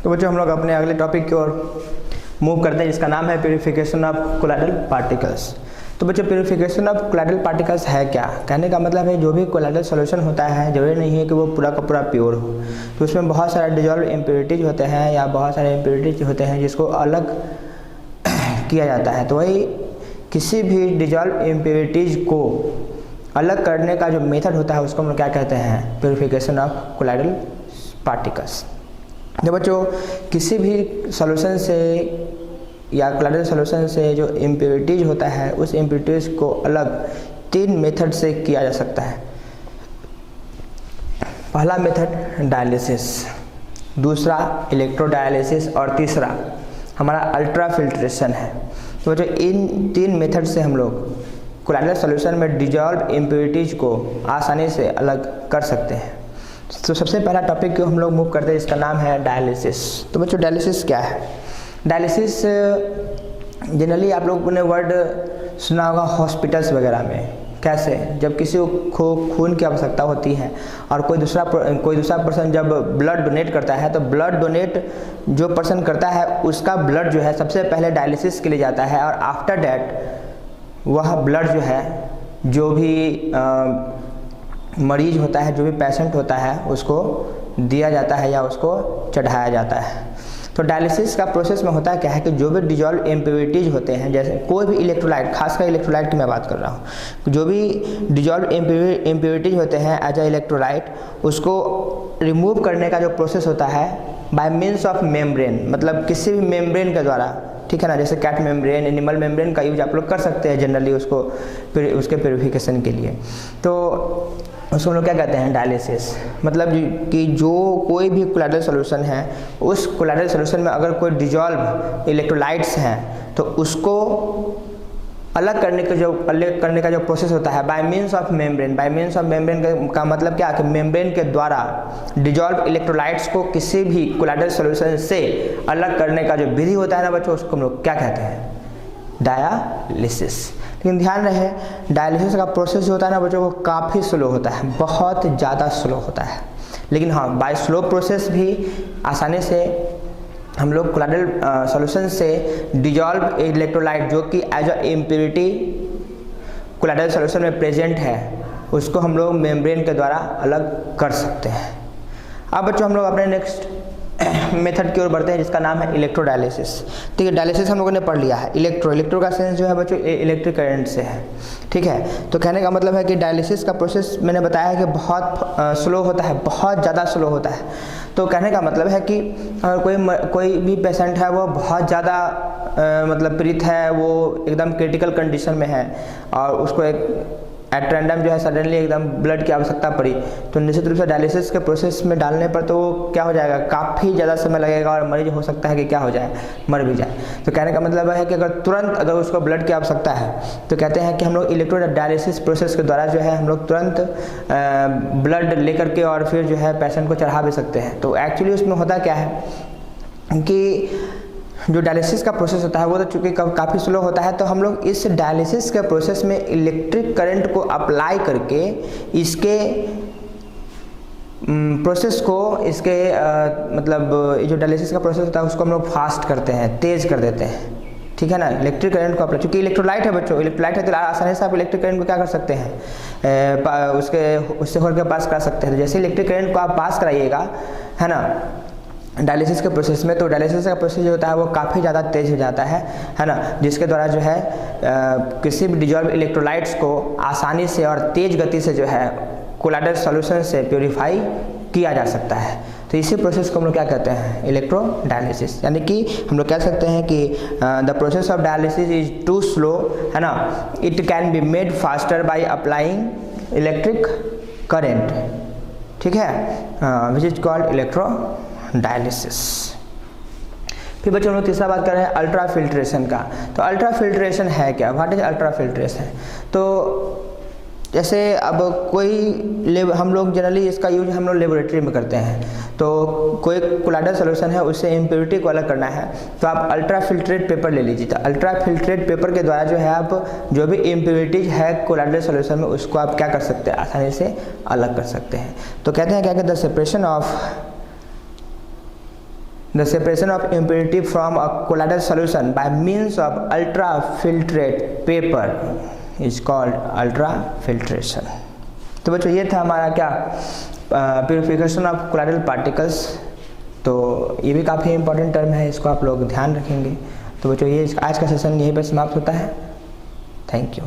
तो बच्चों हम लोग अपने अगले टॉपिक की ओर मूव करते हैं जिसका नाम है प्यूरिफिकेशन ऑफ कोलाइडल पार्टिकल्स। तो बच्चों प्यूरिफिकेशन ऑफ कोलाइडल पार्टिकल्स है क्या? कहने का मतलब है जो भी कोलाइडल सॉल्यूशन होता है जरूरी नहीं है कि वो पूरा का पूरा प्योर हो, तो उसमें बहुत सारे डिजॉल्व इम्प्योरिटीज होते हैं या बहुत सारे इम्प्योरिटीज होते हैं जिसको अलग किया जाता है। तो वही किसी भी डिजॉल्व इम्प्योरिटीज को अलग करने का जो मेथड होता है उसको हम क्या कहते हैं? Purification of colloidal particles. जब बच्चों किसी भी सॉल्यूशन से या कोलाइडल सॉल्यूशन से जो इम्प्योरिटीज होता है उस इम्प्योरिटीज को अलग 3 मेथड से किया जा सकता है। पहला मेथड डायलिसिस, दूसरा इलेक्ट्रोडायलिसिस और तीसरा हमारा अल्ट्रा फिल्ट्रेशन है। तो जो इन 3 मेथड से हम लोग कोलाइडल सॉल्यूशन में डिजॉल्व इम्प्योरिटीज को आसानी से अलग कर सकते हैं। तो सबसे पहला टॉपिक को हम लोग मूव करते हैं जिसका नाम है डायलिसिस। तो बच्चों डायलिसिस क्या है? डायलिसिस जनरली आप लोगों ने वर्ड सुना होगा हॉस्पिटल्स वगैरह में। कैसे? जब किसी को खून की आवश्यकता होती है और कोई दूसरा पर्सन जब ब्लड डोनेट करता है तो ब्लड डोनेट जो पर्सन करता है उसका ब्लड जो है सबसे पहले डायलिसिस के लिए जाता है और आफ्टर डैट वह ब्लड जो है जो भी मरीज होता है, जो भी पेशेंट होता है उसको दिया जाता है या उसको चढ़ाया जाता है। तो डायलिसिस का प्रोसेस में होता क्या है कि जो भी डिजॉल्व इम्प्योरिटीज होते हैं, जैसे कोई भी इलेक्ट्रोलाइट, खासकर इलेक्ट्रोलाइट की मैं बात कर रहा हूँ, जो भी डिजॉल्व इम्प्योरिटीज होते हैं एज अ इलेक्ट्रोलाइट, उसको रिमूव करने का जो प्रोसेस होता है बाय मीन्स ऑफ मेम्ब्रेन, मतलब किसी भी मेम्ब्रेन के द्वारा, ठीक है ना। जैसे कैट मेम्ब्रेन, एनिमल मेम्ब्रेन का यूज आप लोग कर सकते हैं जनरली उसके प्यूरिफिकेशन के लिए। तो उसको हम लोग क्या कहते हैं? डायलिसिस। मतलब कि जो कोई भी कोलाइडल सॉल्यूशन है उस कोलाइडल सॉल्यूशन में अगर कोई डिजॉल्व इलेक्ट्रोलाइट्स हैं तो उसको अलग करने का जो प्रोसेस होता है bye means of membrane. Bye means of membrane का मतलब क्या है कि मेम्ब्रेन के द्वारा डिजॉल्व इलेक्ट्रोलाइट्स को किसी भी कोलाइडल सॉल्यूशन से अलग करने का जो विधि होता है ना बच्चों, उसको हम लोग क्या कहते हैं? डायलिसिस। लेकिन ध्यान रहे डायलिसिस का प्रोसेस जो होता है ना बच्चों वो काफ़ी स्लो होता है, बहुत ज़्यादा स्लो होता है। लेकिन हाँ, बाय स्लो प्रोसेस भी आसानी से हम लोग कोलाइडल सॉल्यूशन से डिजॉल्व इलेक्ट्रोलाइट जो कि as a impurity colloidal solution में प्रेजेंट है उसको हम लोग मेम्ब्रेन के द्वारा अलग कर सकते हैं। अब बच्चों हम लोग अपने नेक्स्ट मेथड की ओर बढ़ते हैं जिसका नाम है इलेक्ट्रोडायलिसिस। ठीक है, डायलिसिस हम लोगों ने पढ़ लिया है। इलेक्ट्रो का सेंस जो है बच्चों इलेक्ट्रिक करंट से है, ठीक है। तो कहने का मतलब है कि डायलिसिस का प्रोसेस मैंने बताया है कि बहुत स्लो होता है, बहुत ज़्यादा स्लो होता है। तो कहने का मतलब है कि अगर कोई भी पेशेंट है वो बहुत ज़्यादा मतलब पीड़ित है, वो एकदम क्रिटिकल कंडीशन में है और उसको एक एट रैंडम जो है सडनली एकदम ब्लड की आवश्यकता पड़ी, तो निश्चित रूप से डायलिसिस के प्रोसेस में डालने पर तो क्या हो जाएगा, काफ़ी ज़्यादा समय लगेगा और मरीज हो सकता है कि क्या हो जाए, मर भी जाए। तो कहने का मतलब है कि अगर उसको ब्लड की आवश्यकता है तो कहते हैं कि हम लोग इलेक्ट्रोडायलिसिस प्रोसेस के द्वारा जो है हम लोग तुरंत ब्लड लेकर के और फिर जो है पेशेंट को चढ़ा भी सकते हैं। तो एक्चुअली उसमें होता क्या है कि जो डायलिसिस का प्रोसेस होता है वो तो चूँकि काफ़ी स्लो होता है, तो हम लोग इस डायलिसिस के प्रोसेस में इलेक्ट्रिक करंट को अप्लाई करके इसके प्रोसेस को मतलब ये जो डायलिसिस का प्रोसेस होता है उसको हम लोग फास्ट करते हैं, तेज़ कर देते हैं, ठीक है ना। इलेक्ट्रिक करंट को अप्लाई, चूँकि इलेक्ट्रोलाइट है बच्चों, इलेक्ट्रोलाइट है तो आसानी से आप इलेक्ट्रिक करंट को क्या कर सकते हैं, उससे होकर के पास करा सकते हैं। तो जैसे इलेक्ट्रिक करंट को आप पास कराइएगा, है ना, डायलिसिस के प्रोसेस में, तो डायलिसिस का प्रोसेस जो होता है वो काफ़ी ज़्यादा तेज़ हो जाता है ना, जिसके द्वारा जो है किसी भी डिजॉल्व इलेक्ट्रोलाइट्स को आसानी से और तेज़ गति से जो है कोलाइडल सॉल्यूशन से प्योरीफाई किया जा सकता है। तो इसी प्रोसेस को हम लोग क्या कहते हैं? इलेक्ट्रोडायलिसिस। यानी कि हम लोग कह सकते हैं कि the process of dialysis is too slow, है ना, it can be made faster by applying electric current, ठीक है, विच इज कॉल्ड इलेक्ट्रोडायलिसिस। फिर बच्चों हम लोग तीसरा बात कर रहे हैं अल्ट्रा फिल्ट्रेशन का। तो अल्ट्रा फिल्ट्रेशन है क्या? What is ultra filtration? तो जैसे अब हम लोग जनरली इसका यूज हम लोग लेबोरेटरी में करते हैं, तो कोई कोलाइडल सॉल्यूशन है उससे इम्प्योरिटी को अलग करना है तो आप अल्ट्रा फिल्ट्रेट पेपर ले लीजिए। तो अल्ट्रा फिल्ट्रेट पेपर के द्वारा जो है आप जो भी इम्प्योरिटीज है कोलाइडल सॉल्यूशन में उसको आप क्या कर सकते हैं? आसानी से अलग कर सकते हैं। तो कहते हैं क्या कि the separation of the separation of impurity from a colloidal solution bye means of ultra filtrate paper is called ultra filtration. तो बच्चों ये था हमारा क्या प्यूरिफिकेशन ऑफ कोलाइडल पार्टिकल्स। तो ये भी काफ़ी इंपॉर्टेंट टर्म है, इसको आप लोग ध्यान रखेंगे। तो बच्चों ये आज का सेशन यहीं पर समाप्त होता है। Thank you.